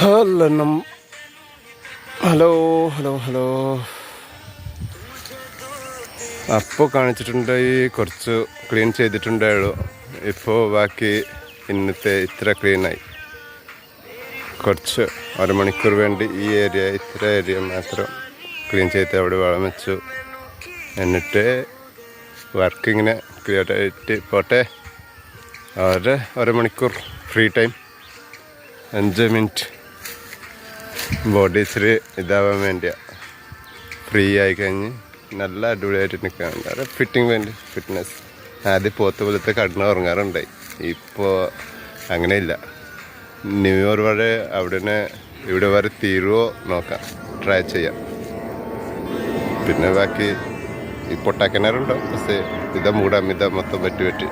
Hello hello hello. അപ്പോൾ കാണിച്ചിട്ടുണ്ട് കുറച്ച് ക്ലീൻ ചെയ്തിട്ടുണ്ടായുള്ളൂ. ഇപ്പോൾ ബാക്കി ഇന്നത്തെ ഇത്ര ക്ലീനായി. കുറച്ച് അരമണിക്കൂർ വേണ്ടി ഈ ഇത്ര ഏരിയ മാത്രം ക്ലീൻ ചെയ്ത് അവിടെ വളം വെച്ചു. എന്നിട്ട് വർക്കിങ്ങിനെ ക്ലിയർ ആയിട്ട് പോട്ടെ. അരമണിക്കൂർ ഫ്രീ ടൈം, 5 മിനിറ്റ് ബോഡി ഇച്ചിരി ഇതാവാൻ വേണ്ടിയാണ്. ഫ്രീ ആയി കഴിഞ്ഞ് നല്ല അടിപൊളിയായിട്ട് നിൽക്കാൻ ഫിറ്റിംഗ് വേണ്ടി ഫിറ്റ്നസ്. ആദ്യം പോത്ത് പോലത്തെ കടന്ന് ഉറങ്ങാറുണ്ടായി. ഇപ്പോൾ അങ്ങനെയില്ല. ന്യൂ ഇയർ വരെ ഇവിടെ വരെ തീരുവോ നോക്കാം, ട്രൈ ചെയ്യാം. പിന്നെ ബാക്കി ഈ പൊട്ടാക്കിണറുണ്ടോ, പക്ഷേ ഇതാ മൂടാം, ഇതാ മൊത്തം വെട്ടിയിട്ട്